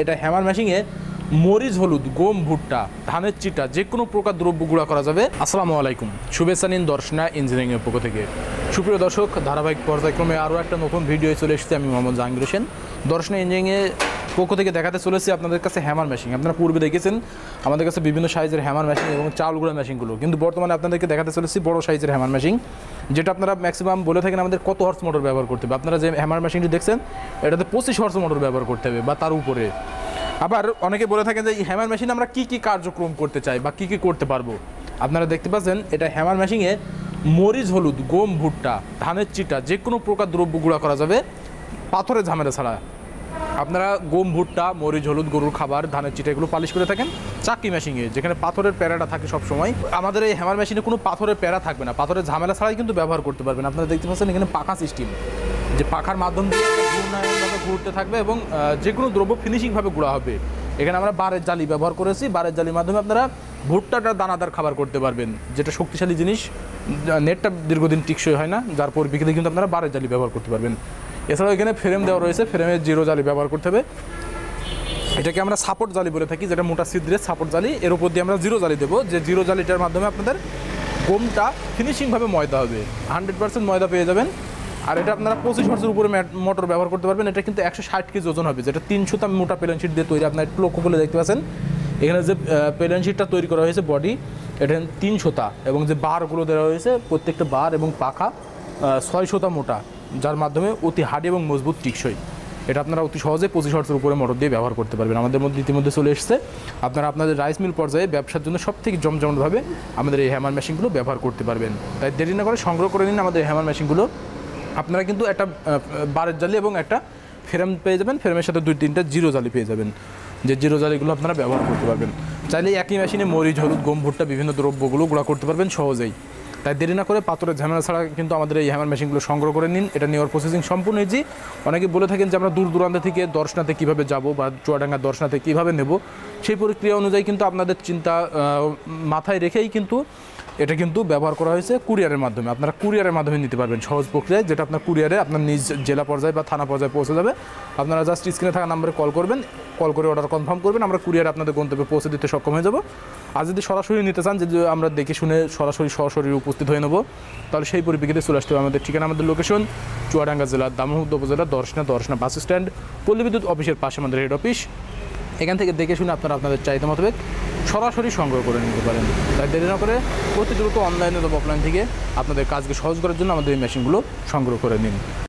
এটা হ্যামার মেশিনে মরিচ, হলুদ, গম, ভুট্টা, ধানের চিটা যে কোনো প্রকার দ্রব্য গুঁড়া করা যাবে। আসসালামু আলাইকুম, শুভেচ্ছা নিন দর্শনা ইঞ্জিনিয়ারিংয়ের পক্ষ থেকে। সুপ্রিয় দর্শক, ধারাবাহিক পর্যায়ক্রমে আরও একটা নতুন ভিডিও চলে এসেছে। আমি মোহাম্মদ জাহাঙ্গীর হোসেন, দর্শনা ইঞ্জিনিয়ারিংয়ের পক্ষ থেকে দেখাতে চলেছি আপনাদের কাছে হ্যামার মেশিন। আপনারা পূর্বে দেখেছেন আমাদের কাছে বিভিন্ন সাইজের হ্যামার মেশিন এবং চাউল গুঁড়া মেশিনগুলো, কিন্তু বর্তমানে আপনাদেরকে দেখাতে চলেছি বড় সাইজের হ্যামার মেশিন, যেটা আপনারা ম্যাক্সিমাম বলে থাকেন আমাদের কত হর্স মোটর ব্যবহার করতে হবে। আপনারা যে হ্যামার মেশিনটি দেখছেন এটাতে 25 হর্স মোটর ব্যবহার করতে হবে বা তার উপরে। আবার অনেকে বলে থাকেন যে এই হ্যামার মেশিন আমরা কী কী কার্যক্রম করতে চাই বা কী কী করতে পারবো। আপনারা দেখতে পাচ্ছেন এটা হ্যামার মেশিনে মরিচ, হলুদ, গম, ভুট্টা, ধানের চিটা যে কোনো প্রকার দ্রব্য গুঁড়া করা যাবে পাথরের ঝামেলা ছাড়া। আপনারা গম, ভুট্টা, মরিচ, হলুদ, গরুর খাবার, ধানের চিটা এগুলো পালিশ করে থাকেন চাকি মেশিনে, যেখানে পাথরের প্যারাটা থাকে সবসময়। আমাদের এই হ্যামার মেশিনে কোনো পাথরের প্যারা থাকবে না, পাথরের ঝামেলা ছাড়াই কিন্তু ব্যবহার করতে পারবেন। আপনারা দেখতে পাচ্ছেন এখানে পাখা সিস্টেম, যে পাখার মাধ্যম দিয়ে ঘূর্ণায়নভাবে ঘুরতে থাকবে এবং যে কোনো দ্রব্য ফিনিশিংভাবে গুঁড়া হবে। এখানে আমরা বারের জালি ব্যবহার করেছি, বারের জালির মাধ্যমে আপনারা ভুট্টাটা দানাদার খাবার করতে পারবেন, যেটা শক্তিশালী জিনিস, নেটটা দীর্ঘদিন টিকসই হয় না, যার পরিপ্রেক্ষিতে কিন্তু আপনারা বারের জালি ব্যবহার করতে পারবেন। এছাড়াও এখানে ফ্রেম দেওয়া রয়েছে, ফ্রেমের জিরো জালি ব্যবহার করতে হবে। এটাকে আমরা সাপোর্ট জালি বলে থাকি, যেটা মোটা ছিদ্রের সাপোর্ট জালি, এর উপর দিয়ে আমরা জিরো জালি দেবো, যে জিরো জালিটার মাধ্যমে আপনাদের গমটা ফিনিশিংভাবে ময়দা হবে, 100% ময়দা পেয়ে যাবেন। আর এটা আপনারা 25 হর্সের উপরে মোটর ব্যবহার করতে পারবেন। এটা কিন্তু 160 কেজি ওজন হবে, যেটা 300 মোটা প্লেন শিট দিয়ে তৈরি। আপনার একটু লক্ষ্য করলে দেখতে পাচ্ছেন এখানে যে প্লেন শিটটা তৈরি করা হয়েছে বডি, এটা 300 এবং যে বারগুলো দেওয়া হয়েছে প্রত্যেকটা বার এবং পাখা 600 মোটা, যার মাধ্যমে অতি হার্ড এবং মজবুত টিকসই। এটা আপনারা অতি সহজে 25 হর্সের উপরে মোটর দিয়ে ব্যবহার করতে পারবেন। আমাদের মধ্যে ইতিমধ্যে চলে এসেছে। আপনারা আপনাদের রাইস মিল পর্যায়ে ব্যবসার জন্য সবথেকে জমজমাটভাবে আমাদের এই হ্যামার মেশিনগুলো ব্যবহার করতে পারবেন। তাই দেরি না করে সংগ্রহ করে নিন আমাদের হ্যামার মেশিনগুলো। আপনারা কিন্তু একটা বারের জালি এবং একটা ফ্রেম পেয়ে যাবেন, ফ্রেমের সাথে 2-3টা জিরো জালি পেয়ে যাবেন, যে জিরো জালিগুলো আপনারা ব্যবহার করতে পারবেন। চাইলে একই মেশিনে মরিচ, হলুদ, গম, ভুট্টা বিভিন্ন দ্রব্যগুলো গুঁড়া করতে পারবেন সহজেই। তাই দেরি না করে পাথরের ঝামেলা ছাড়া কিন্তু আমাদের এই হ্যামার মেশিনগুলো সংগ্রহ করে নিন। এটা নেওয়ার প্রসেসিং সম্পূর্ণ ইজি। অনেকে বলে থাকেন যে আমরা দূর দূরান্ত থেকে দর্শনাতে কীভাবে যাব বা চুয়াডাঙ্গা দর্শনাতে কীভাবে নেব, সেই প্রক্রিয়া অনুযায়ী কিন্তু আপনাদের চিন্তা মাথায় রেখেই কিন্তু এটা কিন্তু ব্যবহার করা হয়েছে কুরিয়ারের মাধ্যমে। আপনারা কুরিয়ারের মাধ্যমে নিতে পারবেন সহজ প্রক্রিয়ায়, যেটা আপনার কুরিয়ারে আপনার নিজ জেলা পর্যায়ে বা থানা পর্যায়ে পৌঁছে যাবে। আপনারা জাস্ট স্ক্রিনে থাকা নাম্বারে কল করবেন, কল করে অর্ডার কনফার্ম করবেন, আমরা কুরিয়ারে আপনাদের গন্তব্যে পৌঁছে দিতে সক্ষম হয়ে যাব। আর যদি সরাসরি নিতে চান, যে আমরা দেখে শুনে সরাসরি উপস্থিত হয়ে নেব, তাহলে সেই পরিপ্রেক্ষিতে চলে আসতে হবে। আমাদের ঠিকানা, আমাদের লোকেশন চুয়াডাঙ্গা জেলার দামোহদ উপজেলা দর্শনা বাস স্ট্যান্ড, পল্লী বিদ্যুৎ অফিসের পাশে আমাদের হেড অফিস। এখান থেকে দেখে শুনে আপনারা আপনাদের চাহিদা মোতাবেক সরাসরি সংগ্রহ করে নিতে পারেন। তাই দেরি না করে অতি দ্রুত অনলাইনে অথবা অফলাইন থেকে আপনাদের কাজকে সহজ করার জন্য আমাদের এই মেশিনগুলো সংগ্রহ করে নিন।